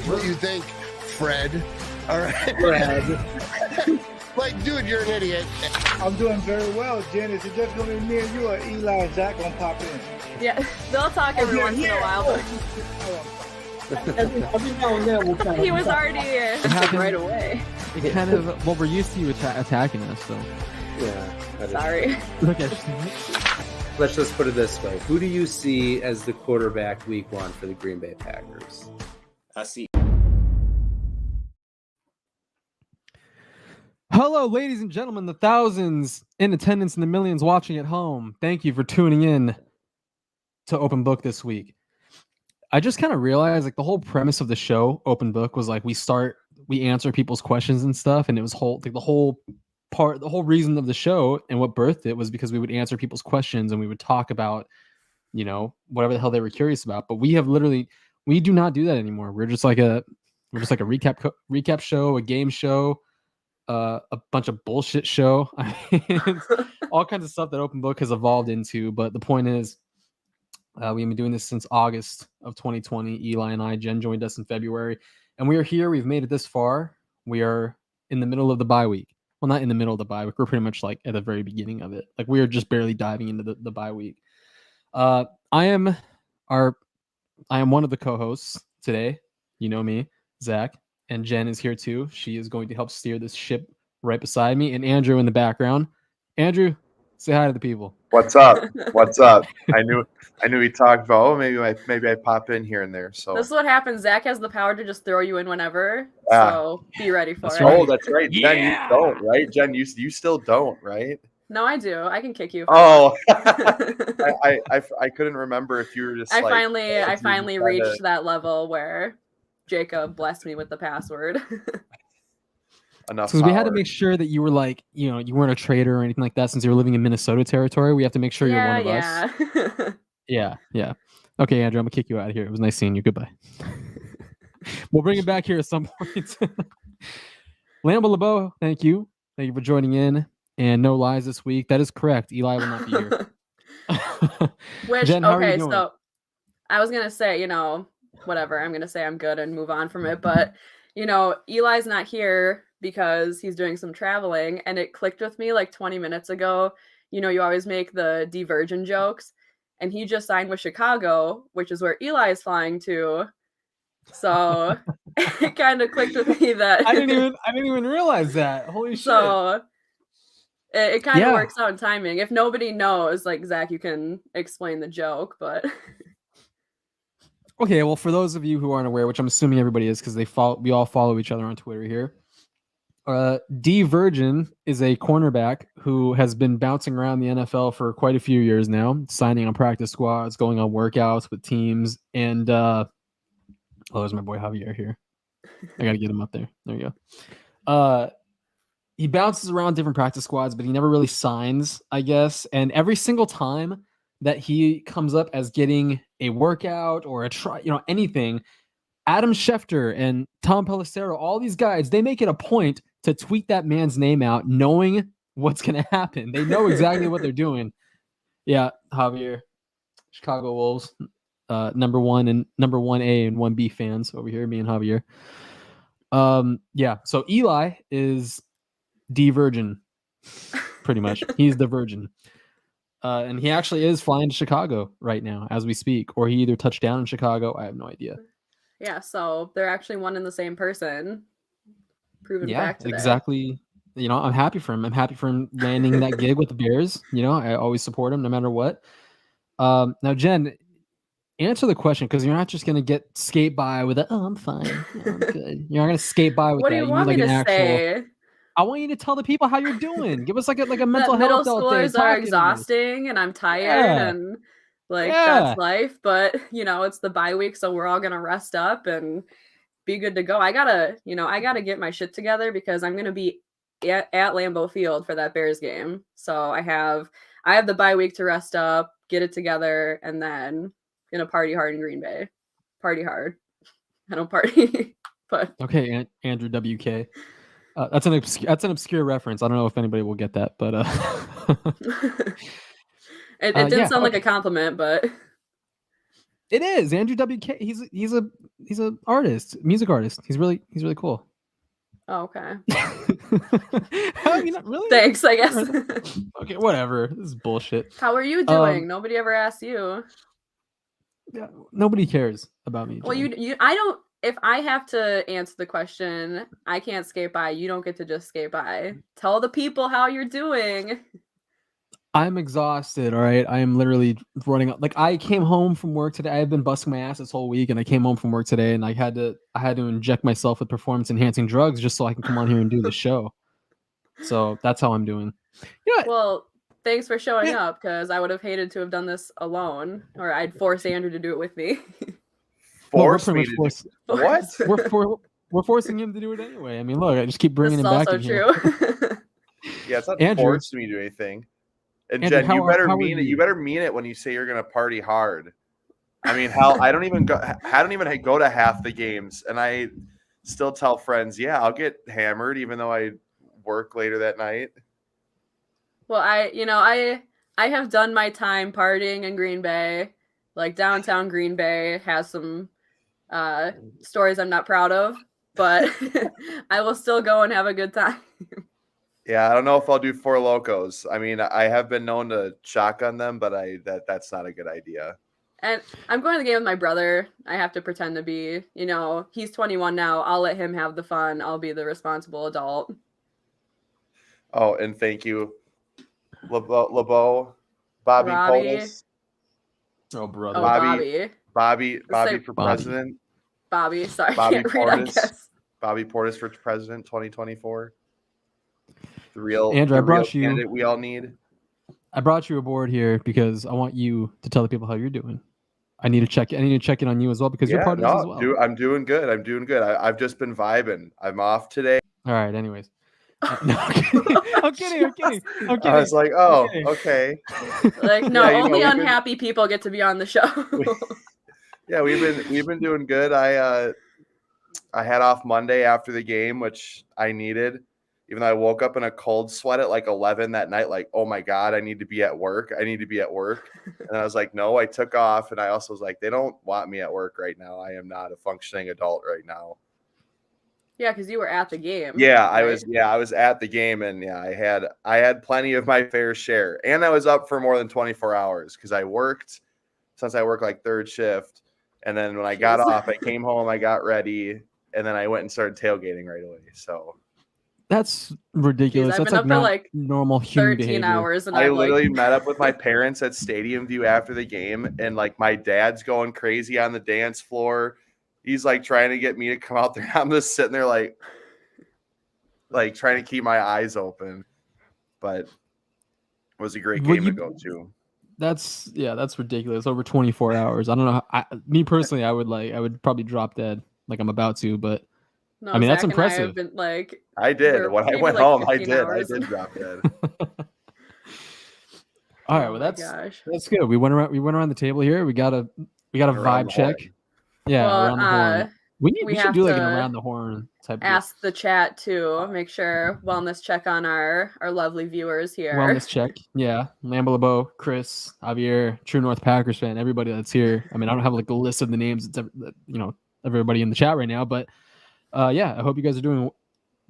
What do you think, Fred? All right. Fred. Like, dude, you're an idiot. I'm doing very well, Jen. Is it just gonna be me and you, or Eli and Zach gonna pop in? Yeah, they'll talk every once in a while, but Every now and then we'll kind of he was already right away. It kind of, well, we're used to you attacking us, so. Yeah. that is- Sorry. Look at Let's just put it this way: who do you see as the quarterback week 1 for the Green Bay Packers? I see. Hello, ladies and gentlemen, the thousands in attendance and the millions watching at home. Thank you for tuning in to Open Book this week. I just kind of realized, like, the whole premise of the show, Open Book, was like we answer people's questions and stuff, and it was the whole reason of the show and what birthed it was because we would answer people's questions and we would talk about, whatever the hell they were curious about. But we do not do that anymore. We're just like a recap show, a game show, a bunch of bullshit show. All kinds of stuff that Open Book has evolved into. But the point is, we've been doing this since August of 2020. Eli and I, Jen joined us in February, and we are here. We've made it this far. We are in the middle of the bye week. Well, not in the middle of the bye week. We're pretty much like at the very beginning of it. Like, we are just barely diving into the bye week. I am one of the co-hosts today. You know me, Zach, and Jen is here too. She is going to help steer this ship right beside me, and Andrew in the background. Andrew, say hi to the people. What's up? What's up? I knew he talked about, maybe I pop in here and there. So This is what happens. Zach has the power to just throw you in whenever. Ah. So be ready for it. Oh, that's right. Yeah. Jen, you don't, right? Jen, you still don't, right? No, I do. I can kick you. Oh, I couldn't remember if you were just. I like, finally reached that level where Jacob blessed me with the password. enough. Because we had to power. make sure that you were like, you weren't a traitor or anything like that. Since you were living in Minnesota territory, we have to make sure you're one of us. Yeah. Okay, Andrew, I'm gonna kick you out of here. It was nice seeing you. Goodbye. We'll bring it back here at some point. Lambo LeBeau, thank you for joining in. And no lies this week. That is correct. Eli will not be here. Which, Jen, how are you okay, doing? so I was gonna say, whatever. I'm gonna say I'm good and move on from it. But Eli's not here because he's doing some traveling, and it clicked with me like 20 minutes ago. You always make the Divergent jokes, and he just signed with Chicago, which is where Eli is flying to. So it kind of clicked with me that I didn't even realize that. Holy shit. So it kind of works out in timing. If nobody knows, like, Zach, you can explain the joke, but Okay, well, for those of you who aren't aware, which I'm assuming everybody is because we all follow each other on Twitter here. D Virgin is a cornerback who has been bouncing around the NFL for quite a few years now, signing on practice squads, going on workouts with teams, and there's my boy Javier here. I gotta get him up there. There you go. He bounces around different practice squads, but he never really signs, I guess. And every single time that he comes up as getting a workout or a try, anything, Adam Schefter and Tom Pelissero, all these guys, they make it a point to tweet that man's name out, knowing what's going to happen. They know exactly what they're doing. Yeah, Javier, Chicago Wolves, number 1A and 1B fans over here, me and Javier. So Eli is D Virgin, pretty much. He's the virgin. And he actually is flying to Chicago right now as we speak, or he either touched down in Chicago. I have no idea. yeah, so they're actually one and the same person. Proven fact today. Exactly. I'm happy for him. I'm happy for him landing that gig with the Bears. I always support him no matter what. Now, Jen, answer the question, because you're not just going to get skate by with I'm fine. I'm good. You're not going to skate by with what that. do you want me to say? I want you to tell the people how you're doing. Give us like a mental Middle health update. schoolers are exhausting, and I'm tired, and that's life. But it's the bye week, so we're all gonna rest up and be good to go. I gotta get my shit together because I'm gonna be at Lambeau Field for that Bears game. So I have the bye week to rest up, get it together, and then gonna party hard in Green Bay. Party hard. I don't party, but okay. Andrew WK. That's an obscure reference. I don't know if anybody will get that, but it didn't sound like a compliment, but It is Andrew WK. He's a artist, music artist. He's really cool. Oh, okay. How you not really? Thanks, I guess. Okay, whatever. This is bullshit. How are you doing? Nobody ever asked you. Yeah, nobody cares about me. Well, Jen. I don't. If I have to answer the question, I can't skate by. You don't get to just skate by. Tell the people how you're doing. I'm exhausted. All right, I am literally running up. Like I came home from work today. I've been busting my ass this whole week, and I came home from work today, and I had to inject myself with performance enhancing drugs just so I can come on here and do the show. So that's how I'm doing. You know what? Well, thanks for showing up, because I would have hated to have done this alone, or I'd force Andrew to do it with me. Well, Force me to what? We're forcing him to do it anyway. I mean, look, I just keep bringing This him is back also in here. true. Yeah, it's not Andrew. forced me to do anything. And Andrew, Jen, how you are- better how are mean it. you? You better mean it when you say you're gonna party hard. I mean, hell, I don't even go to half the games, and I still tell friends, yeah, I'll get hammered, even though I work later that night. Well, I have done my time partying in Green Bay. Like downtown Green Bay has some stories I'm not proud of, but I will still go and have a good time. Yeah, I don't know if I'll do Four Locos. I mean, I have been known to shotgun them, but that's not a good idea. And I'm going to the game with my brother. I have to pretend to be, he's 21 now. I'll let him have the fun. I'll be the responsible adult. Oh, and thank you, LeBeau, Bobby Robbie. POTUS, Oh, brother. Oh, Bobby. Bobby. Bobby Say for Bobby. president. Bobby. Sorry, Bobby I can't read, I Portis. guess. Bobby Portis for president 2024. The real Andrew, the I brought real you- candidate we all need. I brought you aboard here because I want you to tell the people how you're doing. I need to check in on you as well because you're part of this as well. I'm doing good. I've just been vibing. I'm off today. All right. Anyways, no, I'm kidding. I was like, oh, Okay. okay. Like, no, Yeah, you know, only we've been- unhappy people get to be on the show. Yeah, we've been doing good. I had off Monday after the game, which I needed. Even though I woke up in a cold sweat at like 11 that night, like, oh my God, I need to be at work. And I was like, no, I took off. And I also was like, they don't want me at work right now. I am not a functioning adult right now. Yeah, because you were at the game. Yeah, I right? was at the game, and yeah, I had plenty of my fair share. And I was up for more than 24 hours because I worked since I work like third shift. And then when I got Jeez. off, I came home, I got ready, and then I went and started tailgating right away. So That's ridiculous. Jeez, I've That's been like up for not like normal human 13 behavior. hours, and I I'm literally like, met up with my parents at Stadium View after the game, and like my dad's going crazy on the dance floor. He's like trying to get me to come out there. I'm just sitting there like trying to keep my eyes open. But it was a great Well, game you- to go to. That's ridiculous. Over 24 hours. I don't know. Me personally, I would probably drop dead like I'm about to, but no, I mean, that's Zach and I impressive. have been like, I did. Or When I maybe went like home, I 15 did. hours. I did drop dead. all right. oh Well, my that's gosh. good. We went around the table here. We got a Around vibe the check. horn. Yeah, Well, around the horn. We we should have do like an to around the horn type of Ask the chat to make sure wellness check on our lovely viewers here. wellness check. Yeah, Lambo LeBeau, Chris, Javier, True North Packers fan, everybody that's here. I mean, I don't have like a list of the names. It's everybody in the chat right now, but yeah, I hope you guys are doing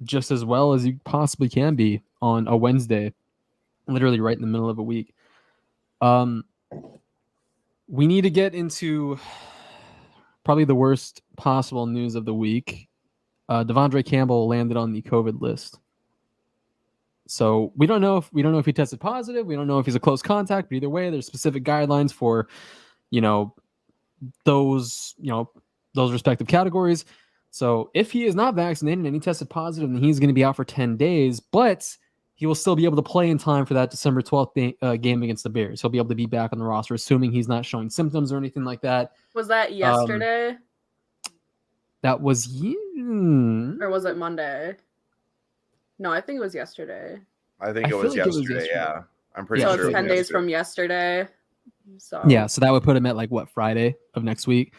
just as well as you possibly can be on a Wednesday, literally right in the middle of a week. We need to get into probably the worst possible news of the week. Devondre Campbell landed on the COVID list. So we don't know if he tested positive. We don't know if he's a close contact, but either way, there's specific guidelines for, those respective categories. So if he is not vaccinated and he tested positive, then he's going to be out for 10 days, but he will still be able to play in time for that December 12th game against the Bears. He'll be able to be back on the roster, assuming he's not showing symptoms or anything like that. Was that yesterday? That was Or was it Monday? No, I think it was yesterday. I think I it feel was like it was yesterday. yesterday. Yeah, I'm pretty Yeah, So sure. it's it 10 was days yesterday. from yesterday. So Yeah, so that would put him at like what, Friday of next week.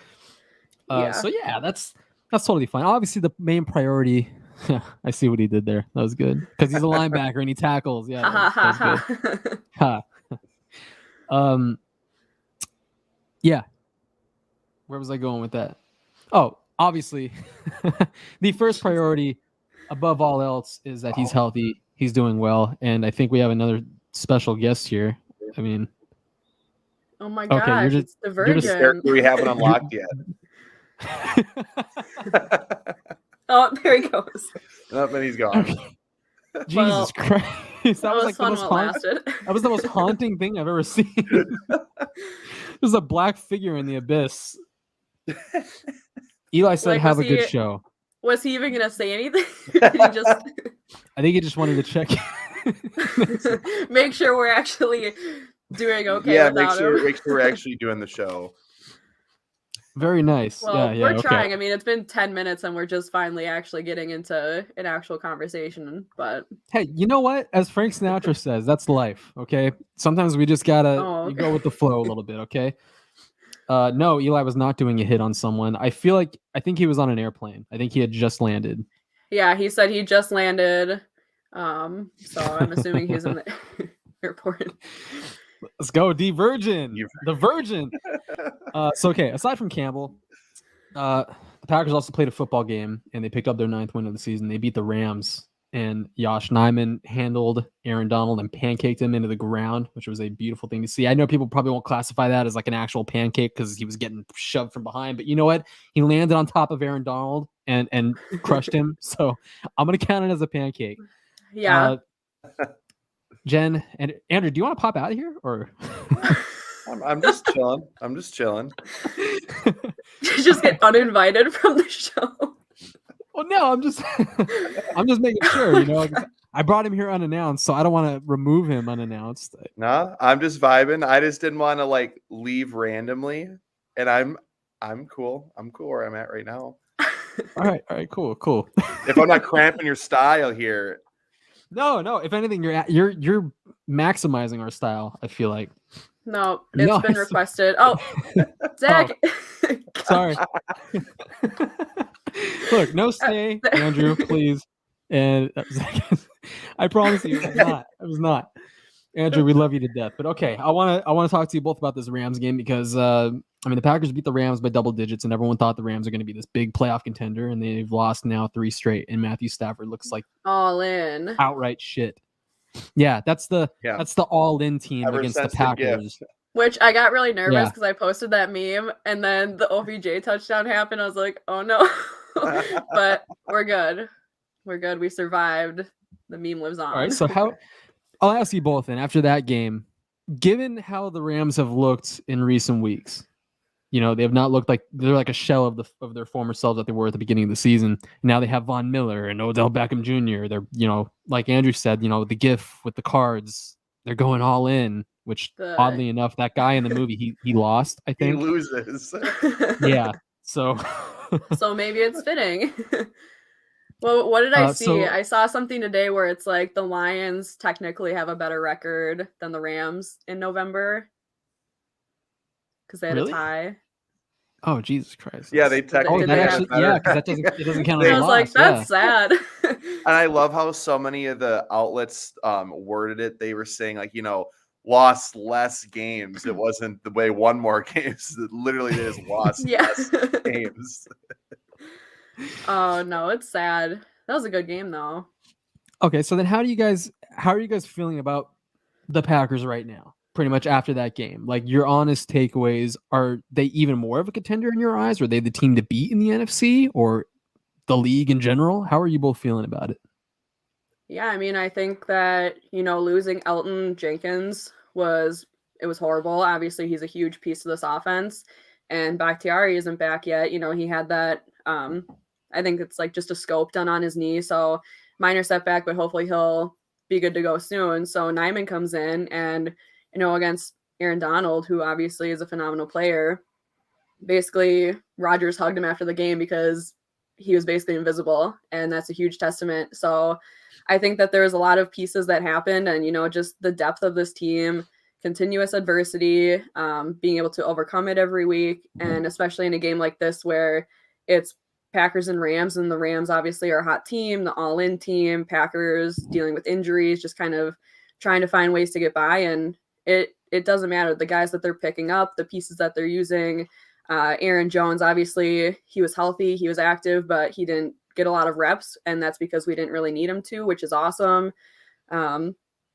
Yeah. So yeah, that's totally fine. Obviously, the main priority. I see what he did there. That was good because he's a linebacker and he tackles. Yeah, that was good. Ha. Yeah. Where was I going with that? Oh, obviously, the first priority above all else is that he's healthy, he's doing well, and I think we have another special guest here. I mean, Oh my Okay, gosh, you're it's the you're just- Virgin. Character we haven't unlocked yet. Oh, there he goes. Nope, and he's gone. Jesus Well, Christ, that was like the fun most while it haunting. lasted. That was the most haunting thing I've ever seen. There's a black figure in the abyss. Eli said, Like, "Have a was good he- show." Was he even gonna say anything? Did he just I think he just wanted to check. make sure we're actually doing okay yeah, make without sure him? we're actually doing the show. Very nice. Well, yeah, we're okay. trying. I mean, it's been 10 minutes and we're just finally actually getting into an actual conversation. But Hey, you know what? As Frank Sinatra says, that's life. Okay. Sometimes we just gotta Oh, you okay. go with the flow a little bit. Okay. No, Eli was not doing a hit on someone. I think he was on an airplane. I think he had just landed. yeah, he said he just landed. So I'm assuming he's in the airport. Let's go, D Virgin. You- The Virgin. So okay, aside from Campbell, the Packers also played a football game and they picked up their 9th win of the season. They beat the Rams, and Josh Nijman handled Aaron Donald and pancaked him into the ground, which was a beautiful thing to see. I know people probably won't classify that as like an actual pancake because he was getting shoved from behind, but you know what? He landed on top of Aaron Donald and crushed him. So I'm gonna count it as a pancake. Yeah. Jen and Andrew, do you want to pop out of here or? I'm just chilling. I'm just chilling. Just get uninvited from the show. Well, no, I'm just making sure, you know. I brought him here unannounced, so I don't want to remove him unannounced. No, I'm just vibing. I just didn't want to like leave randomly, and I'm cool. I'm cool where I'm at right now. All right, cool. If I'm not cramping your style here, No. If anything, you're maximizing our style. I feel like. No, it's No, been I- requested. Oh, Zach. Sorry. Look, no stay, Andrew, please. And I promise you, I was not. Andrew, we love you to death. But okay, I want to talk to you both about this Rams game because I mean the Packers beat the Rams by double digits, and everyone thought the Rams are going to be this big playoff contender, and they've lost now 3 straight. And Matthew Stafford looks like All in. outright shit. Yeah, that's the all-in team Ever against the since the gift. Packers. Which I got really nervous Yeah. because I posted that meme and then the OBJ touchdown happened. I was like, oh no. But we're good. We're good. We survived. The meme lives on. All right, so I'll ask you both then after that game, given how the Rams have looked in recent weeks, you know, they have not looked like they're like a shell of their former selves that they were at the beginning of the season. Now they have Von Miller and Odell Beckham Jr. They're, you know, like Andrew said, you know, the GIF with the cards, they're going all in, which oddly enough, that guy in the movie, he lost, I he think. loses. Yeah. So So maybe it's fitting. Well, what did I see? so- I saw something today where it's like the Lions technically have a better record than the Rams in November because they had Really? a tie. Oh, Jesus Christ. Yeah, they Did Oh, technically they that have actually, better. yeah, because it doesn't count as I a was loss. like, that's sad. And I love how so many of the outlets worded it. They were saying like, you know, lost less games. It wasn't the way won more games. It literally is lost Yeah. less games. Oh no, it's sad. That was a good game though. Okay, so then how are you guys feeling about the Packers right now? Pretty much after that game. Like your honest takeaways, are they even more of a contender in your eyes? Are they the team to beat in the NFC or the league in general? How are you both feeling about it? Yeah, I mean, I think that, you know, losing Elton Jenkins was horrible. Obviously, he's a huge piece of this offense. And Bakhtiari isn't back yet. You know, he had that I think it's like just a scope done on his knee. So minor setback, but hopefully he'll be good to go soon. So Nijman comes in and, you know, against Aaron Donald, who obviously is a phenomenal player, basically Rodgers hugged him after the game because he was basically invisible. And that's a huge testament. So I think that there's a lot of pieces that happened and, you know, just the depth of this team, continuous adversity, being able to overcome it every week. And especially in a game like this where it's Packers and Rams, and the Rams obviously are a hot team, the all-in team, Packers dealing with injuries, just kind of trying to find ways to get by. And it doesn't matter. The guys that they're picking up, the pieces that they're using, Aaron Jones, obviously, he was healthy, he was active, but he didn't get a lot of reps, and that's because we didn't really need him to, which is awesome.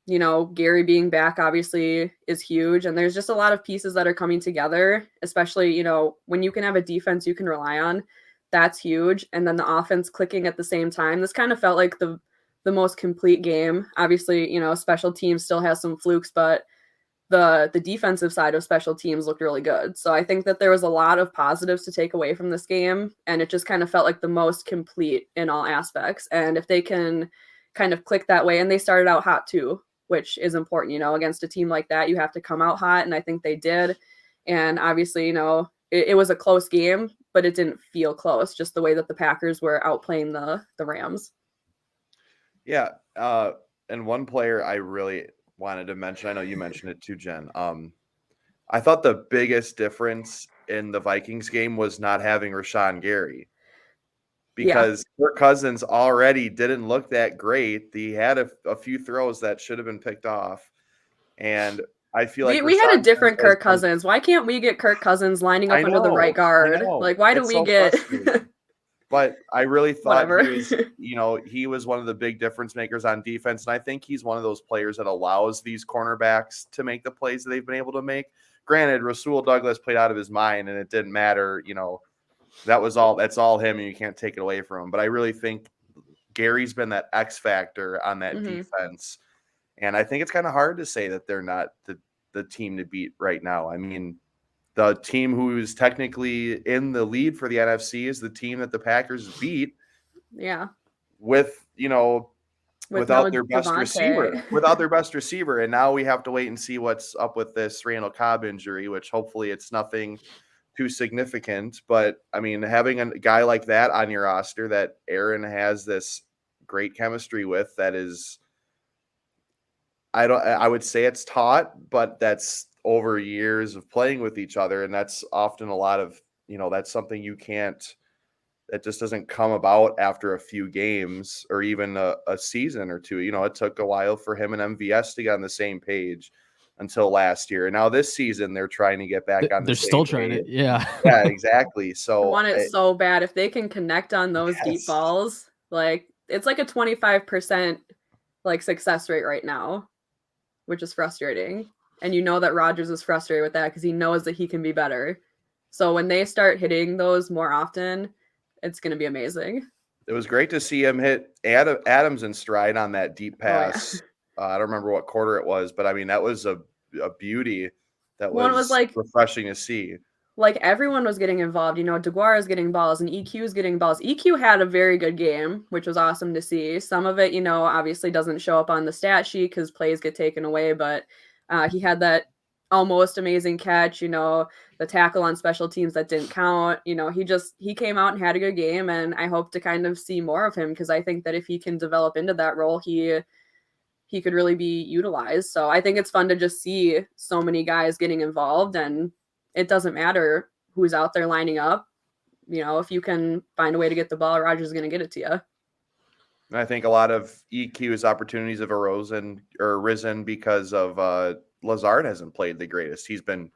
You know, Gary being back obviously is huge, and there's just a lot of pieces that are coming together, especially, you know, when you can have a defense you can rely on, that's huge. And then the offense clicking at the same time. This kind of felt like the most complete game. Obviously, you know, special teams still has some flukes, but the defensive side of special teams looked really good. So I think that there was a lot of positives to take away from this game, and it just kind of felt like the most complete in all aspects. And if they can kind of click that way, and they started out hot too, which is important, you know, against a team like that, you have to come out hot, and I think they did. And obviously, you know, it was a close game, but it didn't feel close, just the way that the Packers were outplaying the Rams. Yeah. And one player I really wanted to mention, I know you mentioned it too, Jen. I thought the biggest difference in the Vikings game was not having Rashawn Gary, because Kirk Cousins already didn't look that great. He had a few throws that should have been picked off. And I feel like we had a different Kirk Cousins. Why can't we get Kirk Cousins lining up under the right guard? Like, why do we get... But I really thought he was, you know, he was one of the big difference makers on defense. And I think he's one of those players that allows these cornerbacks to make the plays that they've been able to make. Granted, Rasul Douglas played out of his mind, and it didn't matter. You know, that's all him, and you can't take it away from him. But I really think Gary's been that X factor on that defense. And I think it's kind of hard to say that they're not the team to beat right now. I mean, the team who's technically in the lead for the NFC is the team that the Packers beat. Yeah. With, you know, without their best receiver. And now we have to wait and see what's up with this Randall Cobb injury, which hopefully it's nothing too significant. But I mean, having a guy like that on your roster that Aaron has this great chemistry with, that is, I would say it's taught, but that's over years of playing with each other. And that's often a lot of, you know, that's something that just doesn't come about after a few games or even a season or two. You know, it took a while for him and MVS to get on the same page until last year. And now this season they're trying to get back on the same still page. trying it. Yeah. Yeah, exactly. So I want it so bad. If they can connect on those deep balls, like it's like a 25% like success rate right now, which is frustrating. And you know that Rodgers is frustrated with that because he knows that he can be better. So when they start hitting those more often, it's going to be amazing. It was great to see him hit Adams in stride on that deep pass. Oh, yeah. I don't remember what quarter it was, but I mean, that was a beauty. That was like refreshing to see. Like everyone was getting involved. You know, DeGuara is getting balls and EQ is getting balls. EQ had a very good game, which was awesome to see. Some of it, you know, obviously doesn't show up on the stat sheet because plays get taken away, but he had that almost amazing catch, you know, the tackle on special teams that didn't count. You know, he came out and had a good game, and I hope to kind of see more of him because I think that if he can develop into that role, he could really be utilized. So I think it's fun to just see so many guys getting involved, and it doesn't matter who's out there lining up. You know, if you can find a way to get the ball, Rodgers is going to get it to you. And I think a lot of EQ's opportunities have risen because of Lazard hasn't played the greatest. He's been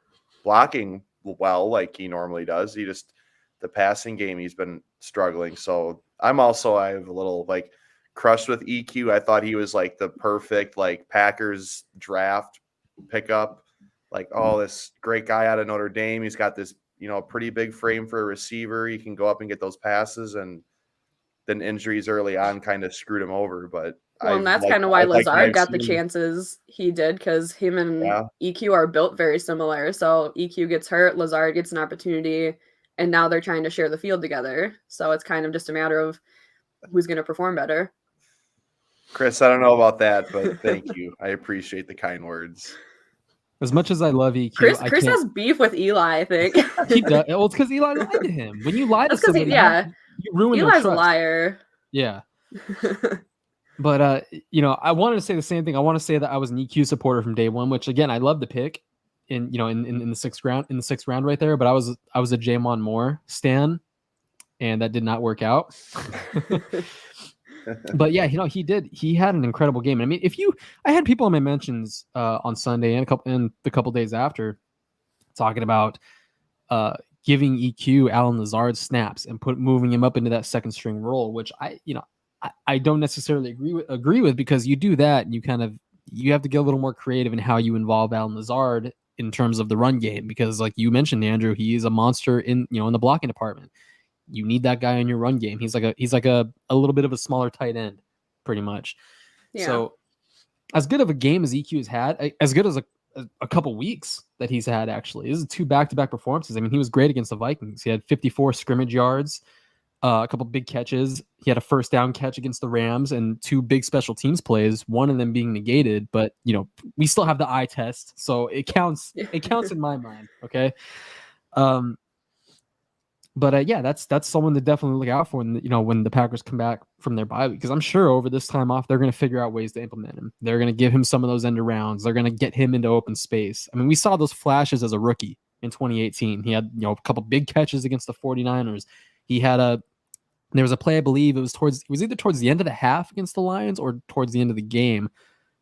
blocking well like he normally does. The passing game, he's been struggling. So I have a little like crushed with EQ. I thought he was like the perfect like Packers draft pickup. Like, oh, this great guy out of Notre Dame. He's got this, you know, pretty big frame for a receiver. He can go up and get those passes, and then injuries early on kind of screwed him over. But and that's kind of why Lazard got the chances he did, because him and EQ are built very similar. So EQ gets hurt, Lazard gets an opportunity, and now they're trying to share the field together. So it's kind of just a matter of who's going to perform better. Chris, I don't know about that, but thank you. I appreciate the kind words. As much as I love EQ, Chris has beef with Eli, I think. He does. Well, it's because Eli lied to him. When you lie to somebody, you ruin their Eli's trust. A liar. Yeah. But you know, I wanted to say the same thing. I want to say that I was an EQ supporter from day one, which again, I love the pick in the sixth round right there. But I was a Jamon Moore stan, and that did not work out. But yeah, you know, he had an incredible game. I mean, I had people in my mentions on Sunday and the couple days after talking about giving EQ Alan Lazard snaps and moving him up into that second string role, which I don't necessarily agree with because you do that and you have to get a little more creative in how you involve Alan Lazard in terms of the run game, because like you mentioned, Andrew, he is a monster in the blocking department. You need that guy in your run game. He's like a little bit of a smaller tight end, pretty much. Yeah. So as good of a game as EQ has had, as good as a couple weeks that he's had, actually. This is 2 back-to-back performances. I mean, he was great against the Vikings. He had 54 scrimmage yards, a couple big catches. He had a first down catch against the Rams and 2 big special teams plays, one of them being negated, but we still have the eye test, so it counts. It counts in my mind. Okay. But yeah, that's someone to definitely look out for when the Packers come back from their bye week, because I'm sure over this time off they're going to figure out ways to implement him. They're going to give him some of those end arounds. They're going to get him into open space. I mean, we saw those flashes as a rookie in 2018. He had a couple big catches against the 49ers. He had there was a play, I believe it was either towards the end of the half against the Lions or towards the end of the game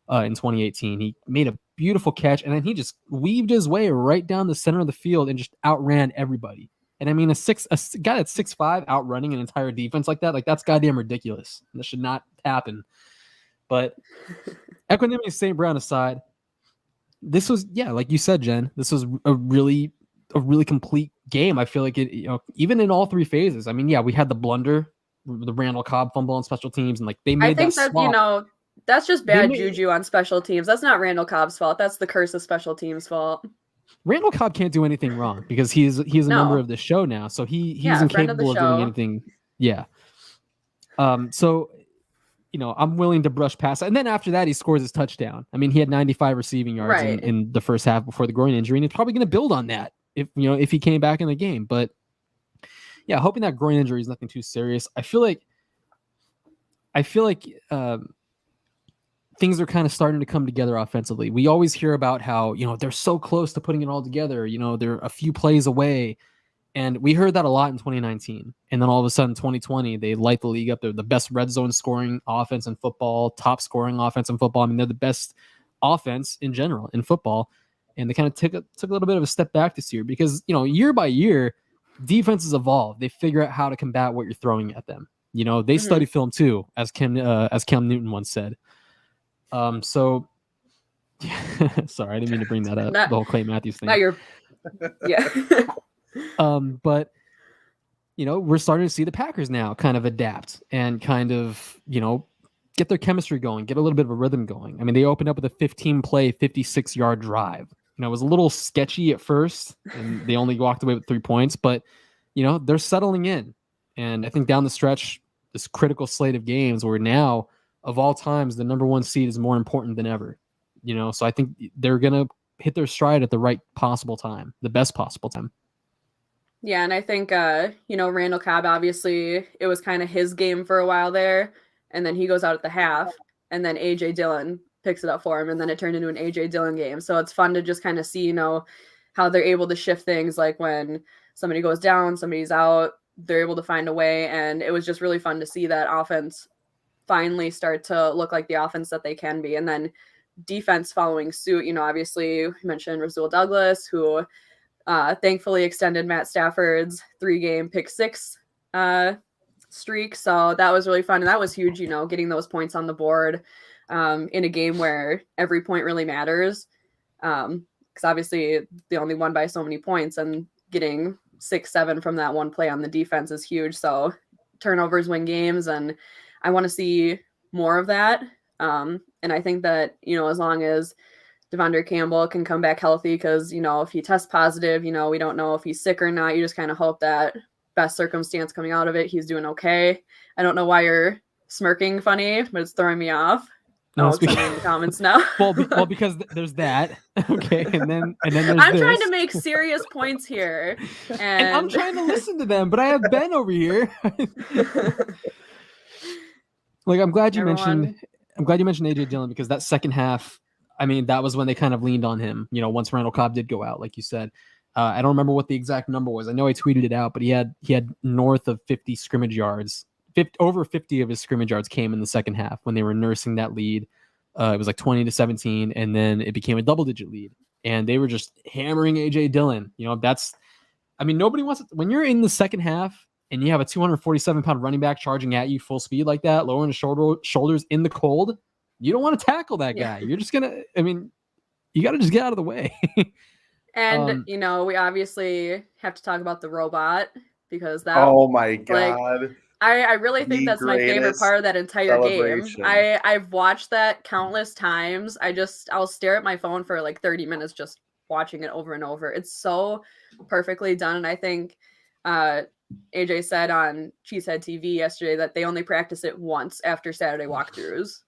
in 2018. He made a beautiful catch, and then he just weaved his way right down the center of the field and just outran everybody. And I mean, a guy that's 6'5" outrunning an entire defense like that, like that's goddamn ridiculous. That should not happen. But Equanimity St. Brown aside, this was, like you said, Jen, this was a really complete game. I feel like it, even in all 3 phases. I mean, we had the blunder, the Randall Cobb fumble on special teams, and like they made that swap. That's just bad juju on special teams. That's not Randall Cobb's fault. That's the curse of special teams fault. Randall Cobb can't do anything wrong because he's a member of the show now, so he's incapable of doing anything. Yeah. So, I'm willing to brush past it. And then after that, he scores his touchdown. I mean, he had 95 receiving yards in the first half before the groin injury, and he's probably going to build on that if he came back in the game. But yeah, hoping that groin injury is nothing too serious. I feel like things are kind of starting to come together offensively. We always hear about how, they're so close to putting it all together. They're a few plays away. And we heard that a lot in 2019. And then all of a sudden, 2020, they light the league up. They're the best red zone scoring offense in football, top scoring offense in football. I mean, they're the best offense in general in football. And they kind of took a little bit of a step back this year because, year by year, defenses evolve. They figure out how to combat what you're throwing at them. They study film too, as Cam Newton once said. So sorry, I didn't mean to bring that up. The whole Clay Matthews thing. But we're starting to see the Packers now kind of adapt and kind of, get their chemistry going, get a little bit of a rhythm going. I mean, they opened up with a 15-play, 56-yard drive. It was a little sketchy at first, and they only walked away with 3 points, but they're settling in. And I think down the stretch, this critical slate of games where now, of all times, the number 1 seed is more important than ever. So I think they're going to hit their stride at the right possible time, the best possible time. Yeah, and I think, Randall Cobb, obviously, it was kind of his game for a while there, and then he goes out at the half, and then A.J. Dillon picks it up for him, and then it turned into an A.J. Dillon game. So it's fun to just kind of see, how they're able to shift things, like when somebody goes down, somebody's out, they're able to find a way, and it was just really fun to see that offense finally start to look like the offense that they can be. And then defense following suit, obviously you mentioned Rasul Douglas, who thankfully extended Matt Stafford's 3-game pick 6 streak. So that was really fun. And that was huge, getting those points on the board in a game where every point really matters. Because obviously they only won by so many points, and getting 6-7 from that one play on the defense is huge. So turnovers win games, and I want to see more of that. And I think that, as long as Devondre Campbell can come back healthy, because, if he tests positive, we don't know if he's sick or not. You just kind of hope that best circumstance coming out of it, he's doing okay. I don't know why you're smirking funny, but it's throwing me off. No, it's in the comments now. well, because there's that. Okay. And then there's I'm trying to make serious points here. And I'm trying to listen to them, but I have Ben over here. Like, I'm glad you mentioned AJ Dillon, because that second half, I mean, that was when they kind of leaned on him, once Randall Cobb did go out, like you said. I don't remember what the exact number was. I know I tweeted it out, but he had north of 50 scrimmage yards. Over 50 of his scrimmage yards came in the second half when they were nursing that lead. It was like 20-17, and then it became a double-digit lead. And they were just hammering AJ Dillon. I mean, nobody wants it when you're in the second half and you have a 247-pound running back charging at you full speed like that, lowering his shoulders in the cold. You don't want to tackle that guy. You're just gonna. I mean, you got to just get out of the way. And we obviously have to talk about the robot because that. Oh my god! I really think that's my favorite part of that entire game. I've watched that countless times. I'll stare at my phone for like 30 minutes just watching it over and over. It's so perfectly done, and I think AJ said on Cheesehead TV yesterday that they only practice it once after Saturday walkthroughs.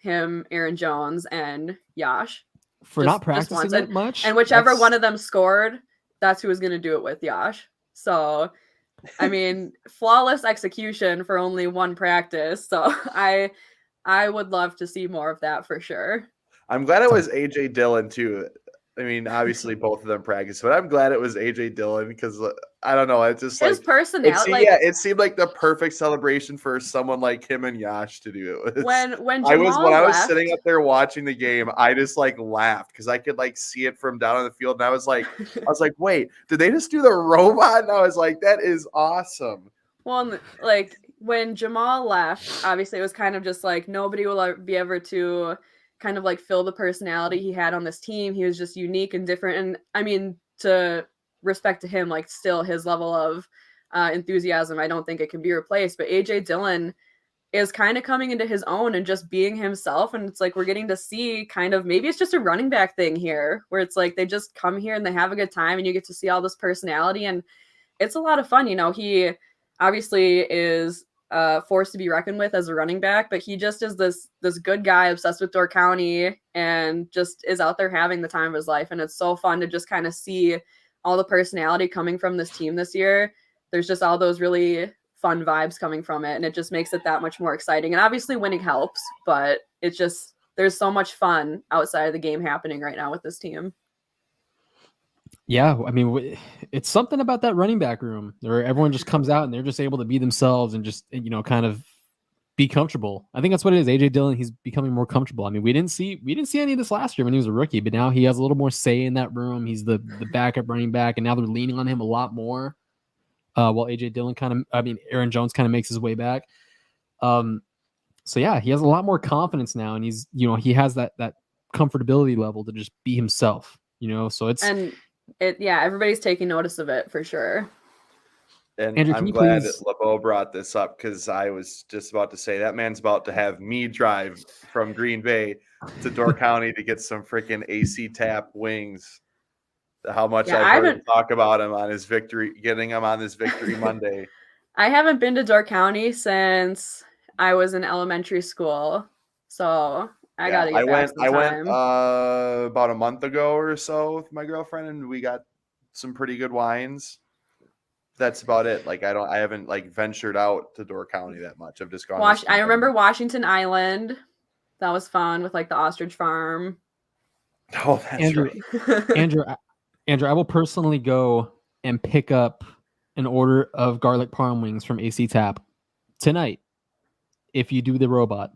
Him, Aaron Jones, and Yash. For not practicing it much? And whichever one of them scored, that's who was going to do it with Yash. So, I mean, flawless execution for only one practice. So I would love to see more of that for sure. I'm glad it was AJ Dillon too. I mean, obviously both of them practice, but I'm glad it was AJ Dillon because I don't know. It's just his personality. It seemed like the perfect celebration for someone like him and Yash to do it. When I was sitting up there watching the game, I just like laughed because I could like see it from down on the field, and I was like, wait, did they just do the robot? And I was like, that is awesome. Well, like when Jamal left, obviously it was kind of just like nobody will be able to kind of like fill the personality he had on this team. He was just unique and different. And I mean, to respect to him, like still his level of enthusiasm, I don't think it can be replaced. But AJ Dillon is kind of coming into his own and just being himself. And it's like we're getting to see kind of maybe it's just a running back thing here where it's like they just come here and they have a good time and you get to see all this personality. And it's a lot of fun. He obviously is force to be reckoned with as a running back, but he just is this good guy obsessed with Door County and just is out there having the time of his life. And it's so fun to just kind of see all the personality coming from this team this year. There's just all those really fun vibes coming from it, and it just makes it that much more exciting. And obviously winning helps, but it's just there's so much fun outside of the game happening right now with this team. Yeah, I mean, it's something about that running back room where everyone just comes out and they're just able to be themselves and just, kind of be comfortable. I think that's what it is. AJ Dillon, he's becoming more comfortable. I mean, we didn't see any of this last year when he was a rookie, but now he has a little more say in that room. He's the backup running back, and now they're leaning on him a lot more. While AJ Dillon Aaron Jones kind of makes his way back. So yeah, he has a lot more confidence now, and he's, he has that comfortability level to just be himself. So it's everybody's taking notice of it for sure. And Andrew, I'm glad that LeBeau brought this up because I was just about to say that man's about to have me drive from Green Bay to Door County to get some freaking AC Tap wings. How much I've heard him talk about him on his getting him on this Victory Monday. I haven't been to Door County since I was in elementary school, so I gotta get back some time. I went about a month ago or so with my girlfriend, and we got some pretty good wines. That's about it. Like I haven't like ventured out to Door County that much. I've just gone. I remember Washington Island. That was fun with like the ostrich farm. Oh, that's right. Andrew, I will personally go and pick up an order of garlic parm wings from AC Tap tonight if you do the robot.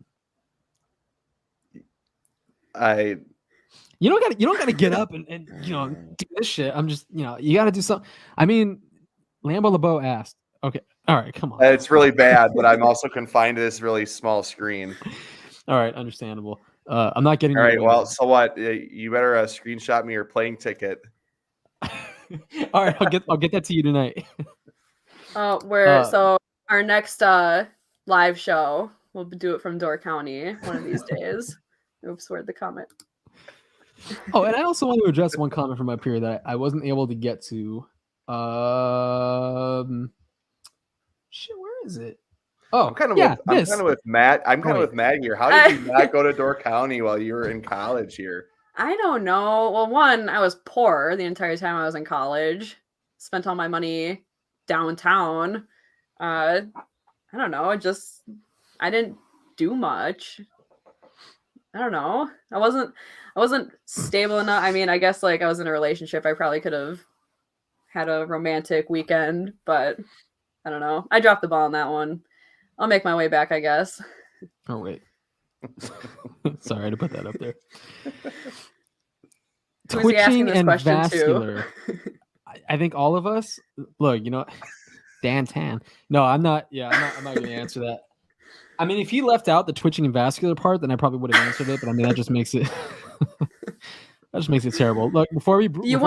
You don't gotta get up and do this shit. I'm just you gotta do something. I mean, Lambo LeBeau asked. Okay, all right, come on. It's really bad, but I'm also confined to this really small screen. All right, understandable. I'm not getting. All right, well, so what? You better screenshot me your plane ticket. All right, I'll get that to you tonight. So our next live show, we'll do it from Door County one of these days. Oops, where'd the comment? Oh, and I also want to address one comment from up here that I wasn't able to get to. Shit, where is it? Oh, I'm kind of with Matt. I'm kind of with Matt here. How did you not go to Door County while you were in college here? I don't know. Well, one, I was poor the entire time I was in college. Spent all my money downtown. I don't know. I didn't do much. I don't know. I wasn't stable enough. I mean, I guess like I was in a relationship. I probably could have had a romantic weekend, but I don't know. I dropped the ball on that one. I'll make my way back, I guess. Oh, wait. Sorry to put that up there. Twitching and vascular. I think all of us look. Dan Tan. No, I'm not. Yeah, I'm not going to answer that. I mean, if he left out the twitching and vascular part, then I probably would have answered it. But I mean, that just makes it terrible. Look, before we branch into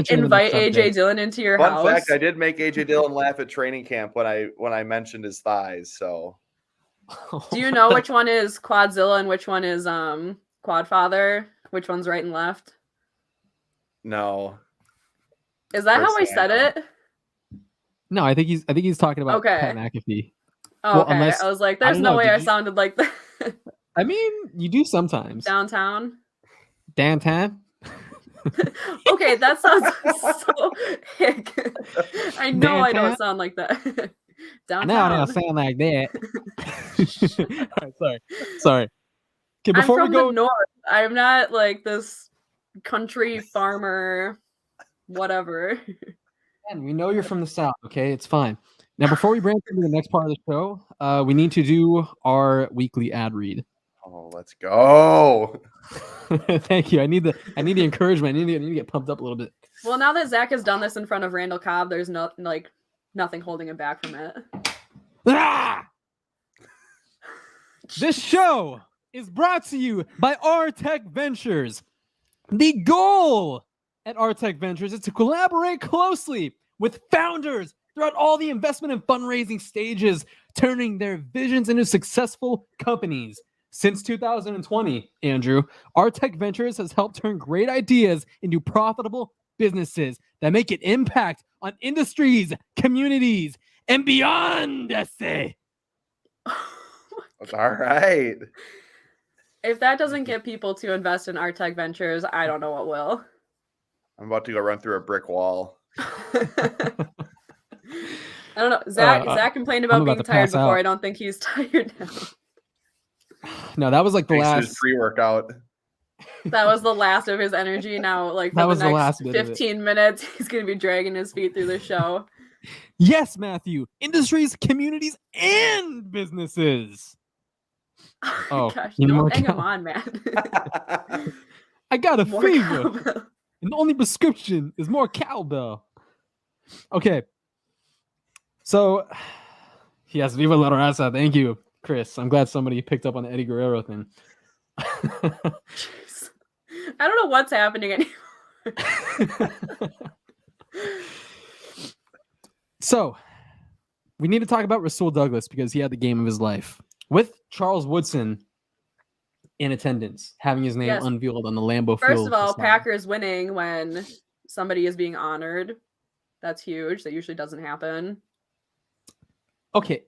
the invite next AJ subject- Dillon into your Fun house. fact: I did make AJ Dillon laugh at training camp when I mentioned his thighs. So Do you know which one is Quadzilla and which one is Quadfather? Which one's right and left? no, Is that how I Personally, said I it? No, I think he's talking about Okay. Pat McAfee. Oh, Well, okay. unless- I was like, I there's don't no know, way did I you- sounded like that. I mean, you do sometimes. Downtown. Dan Tan. Okay, that sounds so hick. I know I Downtown? don't sound like that. I know I Downtown. don't sound like that. All right, sorry. Okay, I'm before we from go, the north. I'm not like this country farmer, whatever. man, we know you're from the south. Okay, it's fine. Now, before we branch into the next part of the show, we need to do our weekly ad read. oh, let's go. Thank you. I need the encouragement. I need to get pumped up a little bit. Well, now that Zach has done this in front of Randall Cobb, there's nothing holding him back from it. Ah! This show is brought to you by Tech Ventures. The goal at Tech Ventures is to collaborate closely with founders throughout all the investment and fundraising stages, turning their visions into successful companies. Since 2020, Andrew, Tech Ventures has helped turn great ideas into profitable businesses that make an impact on industries, communities, and beyond. I say. That's all right. If that doesn't get people to invest in Tech Ventures, I don't know what will. I'm about to go run through a brick wall. I don't know. Zach complained about about being to tired pass before. out. I don't think he's tired now. No, that was like the Thanks to his last. pre-workout. That was the last of his energy. Now, like That for was the the next last bit of it. 15 minutes, he's gonna be dragging his feet through the show. Yes, Matthew. Industries, communities, and businesses. Oh, Gosh, you know don't what, hang him Cal? on, man. I got a More fever, cowbell. and the only prescription is more cowbell. Okay. So, yes, Viva La Raza. Thank you, Chris. I'm glad somebody picked up on the Eddie Guerrero thing. Jeez. I don't know what's happening anymore. So, we need to talk about Rasul Douglas because he had the game of his life with Charles Woodson in attendance, having his name Yes. unveiled on the Lambeau Field. First of all, facade. Packers winning when somebody is being honored. That's huge. That usually doesn't happen. Okay,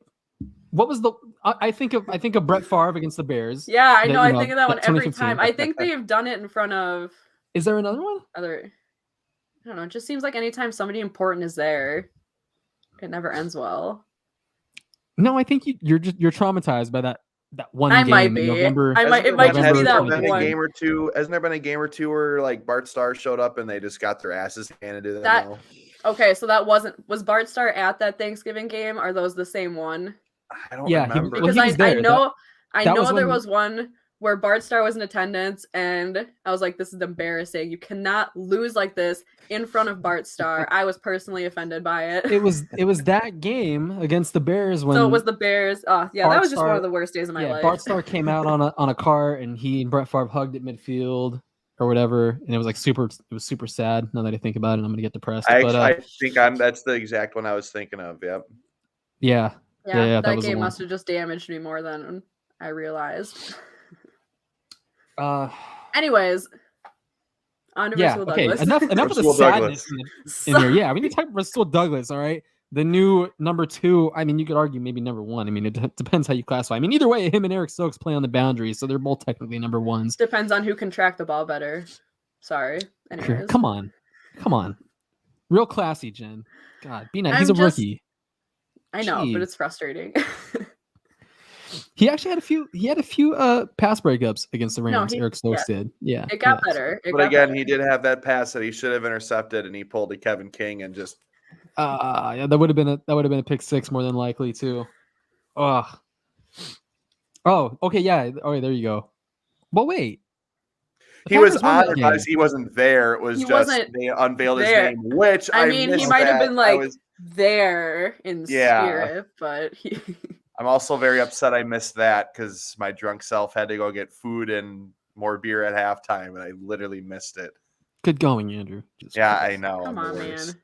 what was the? I think of Brett Favre against the Bears. Yeah, I That, know. you I know, think of that one that every 2015. time. I think they've done it in front of Is there another one? other. I don't know. It just seems like anytime somebody important is there, it never ends well. No, I think you're traumatized by that one I game might in be. November. I might. It Hasn't might there just be been- that hasn't there been one. a game or two. Hasn't there been a game or two where like Bart Starr showed up and they just got their asses handed to them? That- though? Okay, so that was Bart Starr at that Thanksgiving game? Are those the same one? I don't Yeah, he- remember. well, Because he was I there. know that was there when- was one where Bart Starr was in attendance, and I was like, "This is embarrassing. You cannot lose like this in front of Bart Starr." I was personally offended by it. It was that game against the Bears when So it was the Bears. Oh, yeah, that Bart was just one Starr- of the worst days of my life. Bart Starr came out on a car and he and Brett Favre hugged at midfield or whatever, and it was like super sad. Now that I think about it, I'm gonna get depressed. I, but I think that's the exact one I was thinking of. Yep. yeah, yeah, that that was the game one. must have just damaged me more than I realized. uh, Anyways, on to yeah. Rasul Okay, Douglas. enough of the Rasul sadness Douglas. in here. Yeah, we need to talk about Rasul Douglas. All right, the new number 2. I mean, you could argue maybe number 1. I mean, it depends how you classify. I mean, either way, him and Eric Stokes play on the boundary, so they're both technically number 1s. Depends on who can track the ball better. Sorry. Anyways. Come on, real classy, Jen. God, be nice. I'm He's a just- rookie. I know, Jeez. but it's frustrating. He actually had a few pass breakups against the Rams. he- Eric Stokes did. Yeah, It got yes. better. It But got again, better. he did have that pass that he should have intercepted, and he pulled a Kevin King and just Yeah, that would have been a pick 6 more than likely too. Oh, okay, yeah. All right, there you go. Well, wait. He was Packers won that honored game. because he wasn't there. It was He just wasn't they unveiled his there. name, which I mean, he missed might have that. been like I was, there in Yeah. spirit, but he I'm also very upset I missed that because my drunk self had to go get food and more beer at halftime, and I literally missed it. Good going, Andrew. Jesus Yeah, Christ. I know. come I'm the on, worst. man.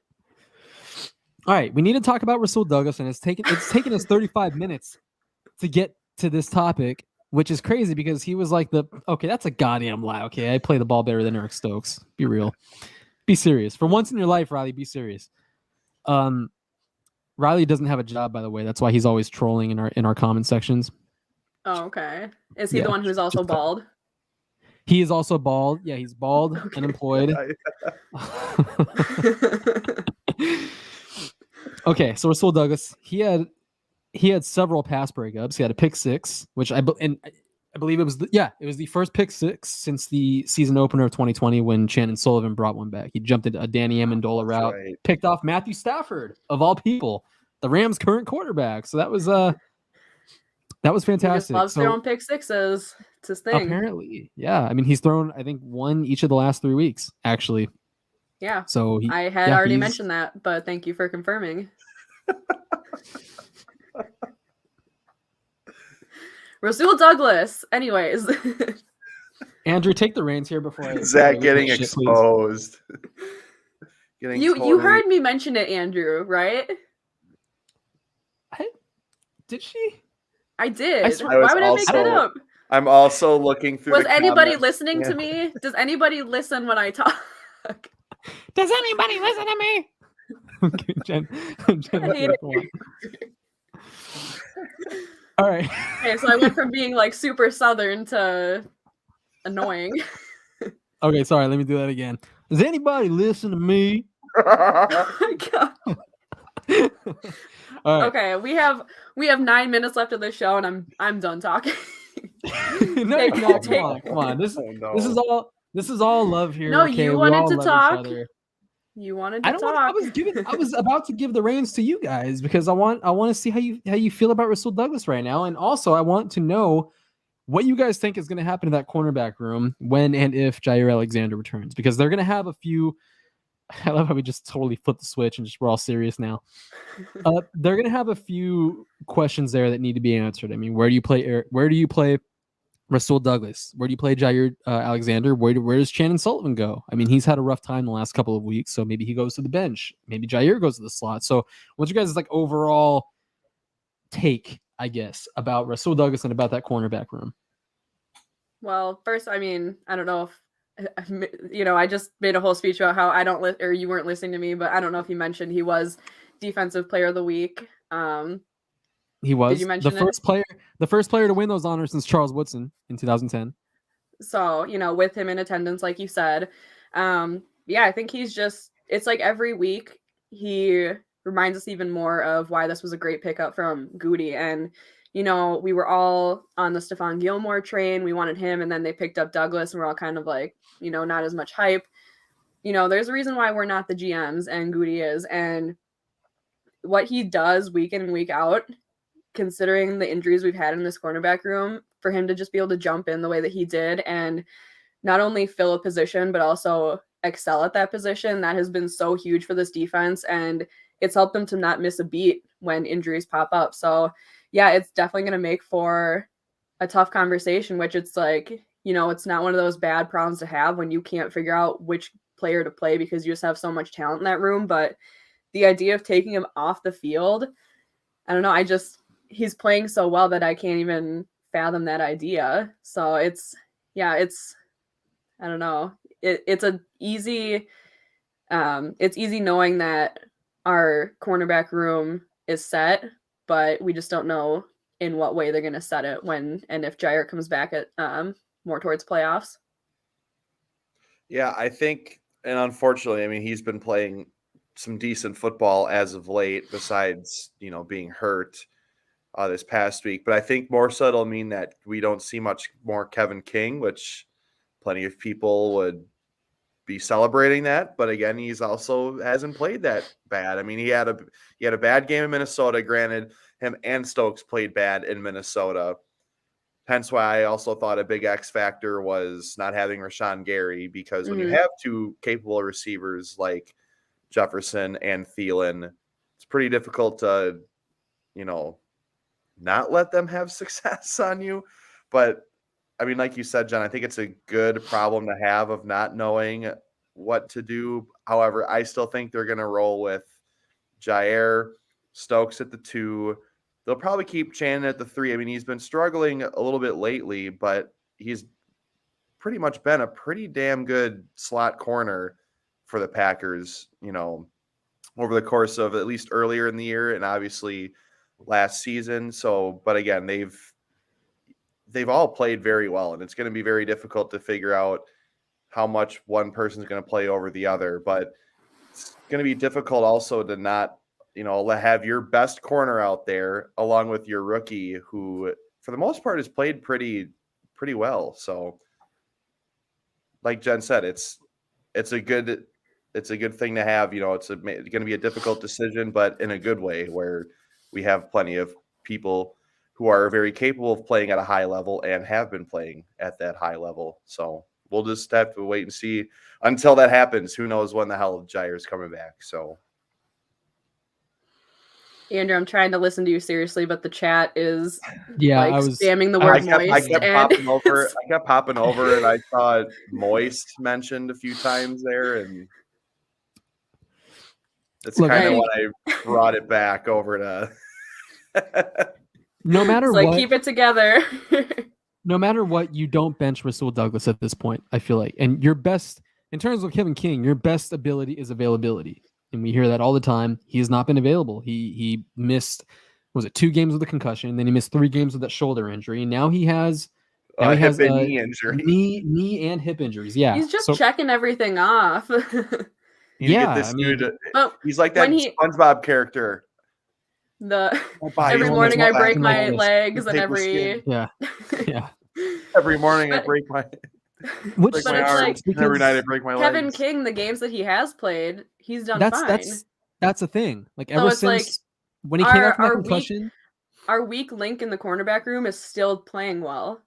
All right, we need to talk about Rasul Douglas, and it's taken us 35 minutes to get to this topic, which is crazy because he was like that's a goddamn lie. Okay, I play the ball better than Eric Stokes. Be real. Be serious. For once in your life, Riley, be serious. Riley doesn't have a job, by the way. That's why he's always trolling in our comment sections. Oh, okay. Is he Yeah, the one who's also just- bald? He is also bald. Yeah, he's bald, Okay. unemployed. Okay, so Rasul Douglas, he had several pass breakups. He had a pick six, which I believe it was the first pick six since the season opener of 2020 when Shannon Sullivan brought one back. He jumped into a Danny Amendola route, right. picked off Matthew Stafford of all people, the Rams' current quarterback. So that was He just fantastic. loves So throwing pick sixes. It's his thing. apparently, yeah. I mean, he's thrown I think one each of the last 3 weeks actually. Yeah. So I had already mentioned that, but thank you for confirming. Rasul Douglas. Anyways, Andrew, take the reins here before Zach I getting shit, please. exposed. Getting you totally- heard me mention it, Andrew, right? Did she? I did. I swear- I was Why would I make that also- up? I'm also looking through. Was the anybody comments. listening Yeah. to me? Does anybody listen when I talk? Does anybody listen to me? Okay, Jen, I hate it. come on. All right. Okay, so I went from being like super southern to annoying. Okay, sorry. Let me do that again. Does anybody listen to me? Oh my God. All right. Okay, we have 9 minutes left of the show, and I'm done talking. No, you're not. Come on. This Oh, no. is all love here. No, okay? you We wanted all to love each talk. other. You wanted to I don't talk. want. I was about to give the reins to you guys because I want to see how you feel about Rasul Douglas right now, and also I want to know what you guys think is going to happen in that cornerback room when and if Jair Alexander returns, because they're going to have a few. I love how we just totally flipped the switch and just we're all serious now. They're going to have a few questions there that need to be answered. I mean, where do you play Rasul Douglas? Where do you play Jair Alexander? Where does Shannon Sullivan go? I mean, he's had a rough time the last couple of weeks, so maybe he goes to the bench. Maybe Jair goes to the slot. So what's your guys' like overall take, I guess, about Rasul Douglas and about that cornerback room? Well, first, I mean, I don't know if I just made a whole speech about how I don't or you weren't listening to me, but I don't know if you mentioned he was Defensive Player of the Week. He was Did you mention the first player to win those honors since Charles Woodson in 2010. So, with him in attendance, like you said, I think it's like every week he reminds us even more of why this was a great pickup from Goody. And, we were all on the Stephon Gilmore train. We wanted him, and then they picked up Douglas, and we're all kind of like, not as much hype. There's a reason why we're not the GMs and Goody is. And what he does week in and week out, considering the injuries we've had in this cornerback room, for him to just be able to jump in the way that he did and not only fill a position, but also excel at that position, that has been so huge for this defense. And it's helped them to not miss a beat when injuries pop up. So yeah, it's definitely going to make for a tough conversation, which it's like, it's not one of those bad problems to have when you can't figure out which player to play because you just have so much talent in that room. But the idea of taking him off the field, I don't know. He's playing so well that I can't even fathom that idea. So I don't know. It's easy knowing that our cornerback room is set, but we just don't know in what way they're going to set it when and if Jair comes back at more towards playoffs. Yeah, I think, and unfortunately, I mean, he's been playing some decent football as of late, besides, being hurt this past week. But I think more so it'll mean that we don't see much more Kevin King, which plenty of people would be celebrating that. But again, he's also hasn't played that bad. I mean, he had a bad game in Minnesota. Granted, him and Stokes played bad in Minnesota. hence why I also thought a big X factor was not having Rashawn Gary, because when you Mhm. have two capable receivers like Jefferson and Thielen, it's pretty difficult to, not let them have success on you. But I mean, like you said, John, I think it's a good problem to have of not knowing what to do. However, I still think they're going to roll with Jair, Stokes at the 2. They'll probably keep Channon at the 3. I mean, he's been struggling a little bit lately, but he's pretty much been a pretty damn good slot corner for the Packers, over the course of at least earlier in the year and obviously last season. So, but again, they've all played very well, and it's going to be very difficult to figure out how much one person is going to play over the other. But it's going to be difficult also to not, have your best corner out there along with your rookie, who for the most part has played pretty well. So, like Jen said, it's a good thing to have. It's going to be a difficult decision, but in a good way, where we have plenty of people who are very capable of playing at a high level and have been playing at that high level. So we'll just have to wait and see until that happens. Who knows when the hell Jair's coming back? So, Andrew, I'm trying to listen to you seriously, but the chat is I was spamming the I word I moist. kept and popping over, and I saw moist mentioned a few times there, and that's Look, kind of I- when I brought it back over to. no matter it's like, what, keep it together. no matter what, you don't bench Rasul Douglas at this point, I feel like. And your best, in terms of Kevin King, your best ability is availability. And we hear that all the time. He has not been available. He missed, was it 2 games with a concussion? And then he missed 3 games with that shoulder injury. And now he has Hip and knee injury. knee and hip injuries. Yeah. He's just So- checking everything off. You need to Yeah, get this I mean- dude. But He's like that when he- SpongeBob character. every morning I break my like legs, and paper skin. Yeah. Yeah. Every morning I But- break my Which break But my it's arms. like- and every because night I break my Kevin legs. King, the games that he has played, he's done that's fine. that's a thing. Like So ever it's like, since when he came out from that our weak- concussion, Our weak link in the cornerback room is still playing well.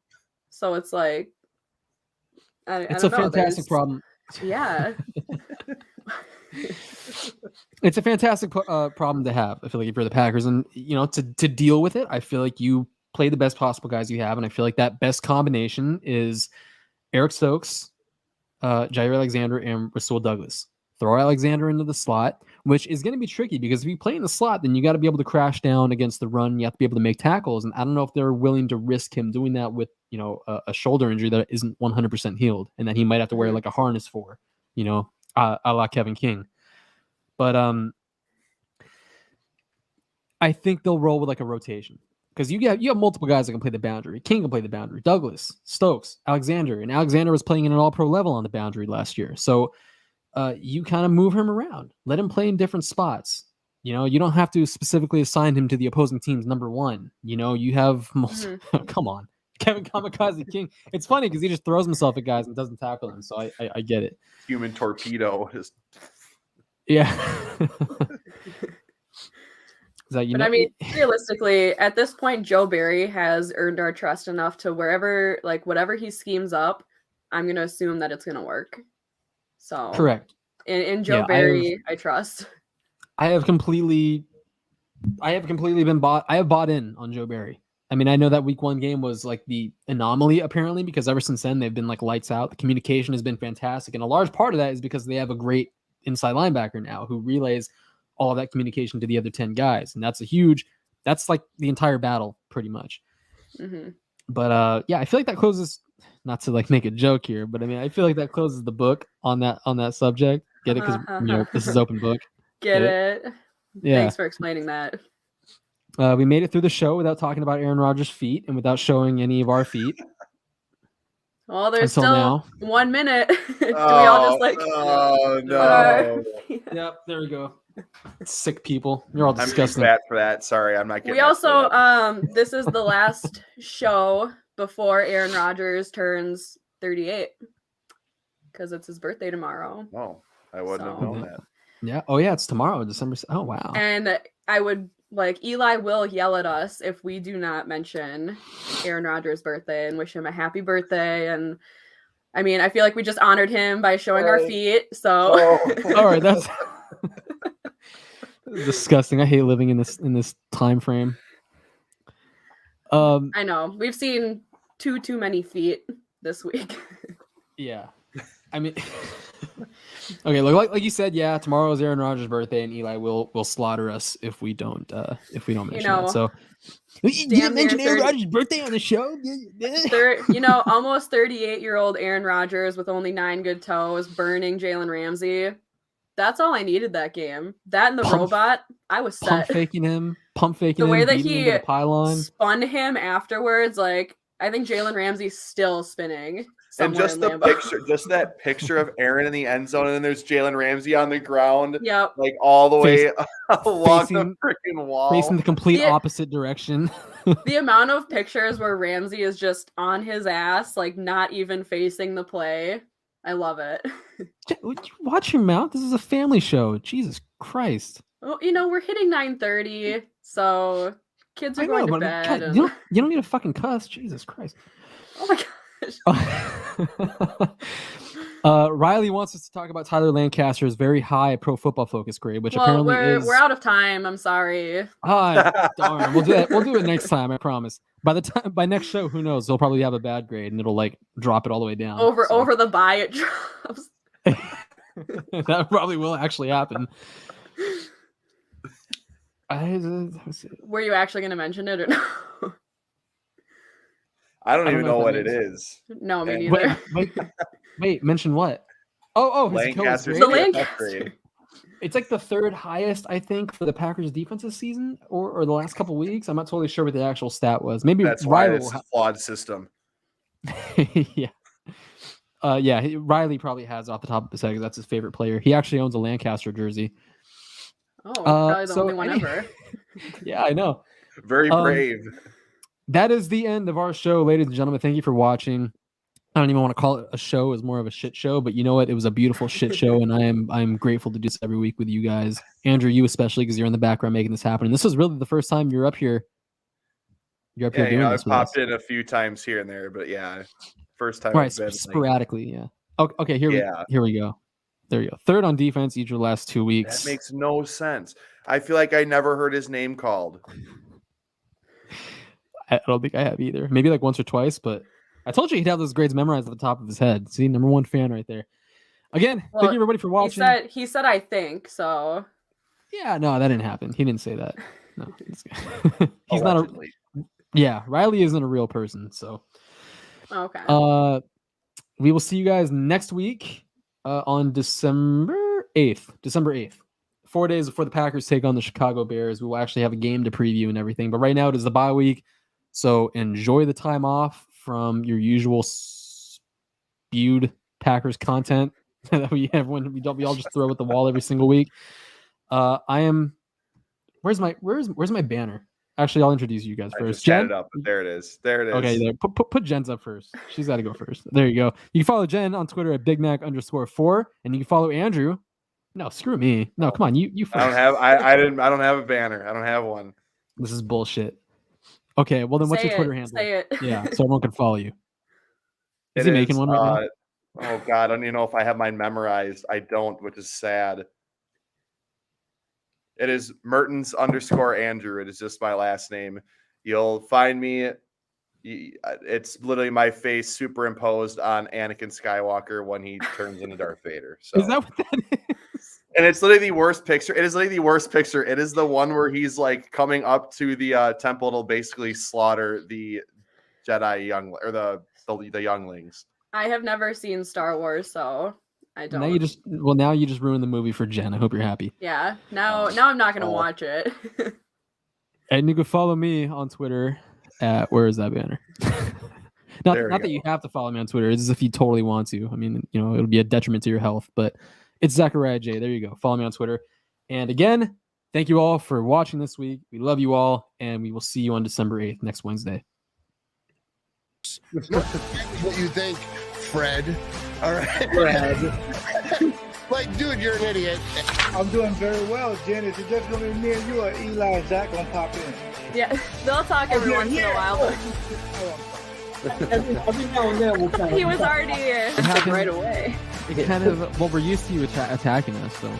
So it's like, I it's don't a know, fantastic there's- problem. Yeah. It's a fantastic problem to have. I feel like if you're the Packers, and to deal with it, I feel like you play the best possible guys you have, and I feel like that best combination is Eric Stokes, Jair Alexander, and Rasul Douglas. Throw Alexander into the slot, which is going to be tricky because if you play in the slot, then you got to be able to crash down against the run. You have to be able to make tackles, and I don't know if they're willing to risk him doing that with a shoulder injury that isn't 100% healed, and that he might have to wear like a harness for, a la Kevin King. But I think they'll roll with like a rotation because you have multiple guys that can play the boundary. King can play the boundary. Douglas, Stokes, Alexander, and Alexander was playing in an All-Pro level on the boundary last year. So you kind of move him around, let him play in different spots. You don't have to specifically assign him to the opposing team's number 1. You have come on, Kevin Kamikaze King. It's funny because he just throws himself at guys and doesn't tackle them. So I get it. Human torpedo is Yeah. But I mean, realistically, at this point, Joe Barry has earned our trust enough to whatever he schemes up, I'm going to assume that it's going to work. So correct. In Joe Yeah, Barry, I trust. I have completely been bought. I have bought in on Joe Barry. I mean, I know that week 1 game was like the anomaly apparently, because ever since then they've been like lights out. The communication has been fantastic. And a large part of that is because they have a great inside linebacker now who relays all of that communication to the other 10 guys. And that's like the entire battle pretty much. Mm-hmm. But I feel like that closes, not to like make a joke here, but I mean, I feel like that closes the book on that subject. Get it? Because this is open book. Get it? Yeah. Thanks for explaining that. We made it through the show without talking about Aaron Rodgers' feet and without showing any of our feet. Well, there's Until still now. 1 minute. Do we all just like? Oh no! Yep, there we go. Sick people. You're all I'm too disgusting. fat for that. Sorry, I'm not getting. We my also foot up. this is the last show before Aaron Rodgers turns 38 because it's his birthday tomorrow. Oh, I wouldn't have So- known that. Yeah. Oh yeah, it's tomorrow, December. Oh wow. And I would like Eli will yell at us if we do not mention Aaron Rodgers' birthday and wish him a happy birthday. And I mean, I feel like we just honored him by showing our feet. So All right, that's disgusting. I hate living in this time frame. I know we've seen too many feet this week. Yeah, I mean, okay, like you said, yeah, tomorrow is Aaron Rodgers' birthday, and Eli will slaughter us if we don't mention that. So you didn't mention Aaron Rodgers' birthday on the show. Almost 38-year-old Aaron Rodgers with only 9 good toes, burning Jalen Ramsey. That's all I needed that game. That and the robot, I was set. Pump faking him, the way that beating him he to the pylon. spun him afterwards, like I think Jalen Ramsey's still spinning. And just the picture, just that picture of Aaron in the end zone, and then there's Jalen Ramsey on the ground, yep, like all the way along the freaking wall, facing the complete opposite direction. The amount of pictures where Ramsey is just on his ass, like not even facing the play. I love it. Watch your mouth. This is a family show. Jesus Christ. Well, we're hitting 9:30, so kids are going to bed. God, you don't need to fucking cuss. Jesus Christ. Oh my gosh. Riley wants us to talk about Tyler Lancaster's very high Pro Football Focus grade, which apparently we're out of time. I'm sorry. Darn. We'll do that. We'll do it next time. I promise. By next show, who knows? They'll probably have a bad grade, and it'll like drop it all the way down. Over the bye, it drops. That probably will actually happen. Were you actually going to mention it or no? I don't even know what it is. No, me neither. Wait, mention what? Oh, Lancaster's grade. It's like the third highest, I think, for the Packers defense this season or the last couple weeks. I'm not totally sure what the actual stat was. Maybe that's why it's a flawed system. Yeah. Riley probably has off the top of his head because that's his favorite player. He actually owns a Lancaster jersey. Oh, probably the only one ever. Yeah, I know. Very brave. That is the end of our show, ladies and gentlemen. Thank you for watching. I don't even want to call it a show; it's more of a shit show. But you know what? It was a beautiful shit show, and I'm grateful to do this every week with you guys, Andrew, you especially, because you're in the background making this happen. And this is really the first time you're up here. You're up here doing this. I've popped in a few times here and there, but yeah, first time. Right, sporadically, yeah. Okay, here we go. There you go. Third on defense each of the last 2 weeks. That makes no sense. I feel like I never heard his name called. I don't think I have either. Maybe like once or twice, but I told you he'd have those grades memorized at the top of his head. See, number one fan right there. Again, thank you everybody for watching. He said I think so. Yeah, no, that didn't happen. He didn't say that. No, he's not a. Yeah, Riley isn't a real person. So, okay. We will see you guys next week on December 8th. 4 days before the Packers take on the Chicago Bears. We will actually have a game to preview and everything. But right now it is the bye week. So enjoy the time off from your usual spewed Packers content that we all just throw at the wall every single week. Where's my banner? Actually, I'll introduce you guys first. Jen, it up. There it is. Okay, there. Put Jen's up first. She's got to go first. There you go. You can follow Jen on Twitter at BigMac_4, and you can follow Andrew. No, screw me. No, come on. You first. I don't have a banner. I don't have one. This is bullshit. Okay, well then, what's your Twitter handle? Say it. Yeah, so everyone can follow you. Is he making one right now? Oh God, I don't even know if I have mine memorized. I don't, which is sad. It is Mertens_Andrew. It is just my last name. You'll find me. It's literally my face superimposed on Anakin Skywalker when he turns into Darth Vader. So. Is that what that is? And it's literally the worst picture. It is literally the worst picture. It is the one where he's like coming up to the temple to basically slaughter the Jedi the younglings. I have never seen Star Wars, so I don't. Now you just ruined the movie for Jen. I hope you're happy. Yeah. Now I'm not gonna watch it. And you can follow me on Twitter at where is that banner? not that you have to follow me on Twitter. It's as if you totally want to. I mean, it'll be a detriment to your health, but it's Zachariah J. There you go. Follow me on Twitter. And again, thank you all for watching this week. We love you all, and we will see you on December 8th, next Wednesday. What you think, Fred? All right. Fred. like, dude, you're an idiot. I'm doing very well, Jen. Is it just gonna be me and you, or Eli and Zach gonna pop in? Yeah, they'll talk every once in a while. But Every now and then we'll kind of he was already happened- right away. It kind of, well, we're used to you attacking us, so.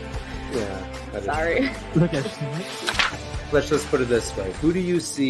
Yeah. I don't know. Sorry. Look at Let's just put it this way: who do you see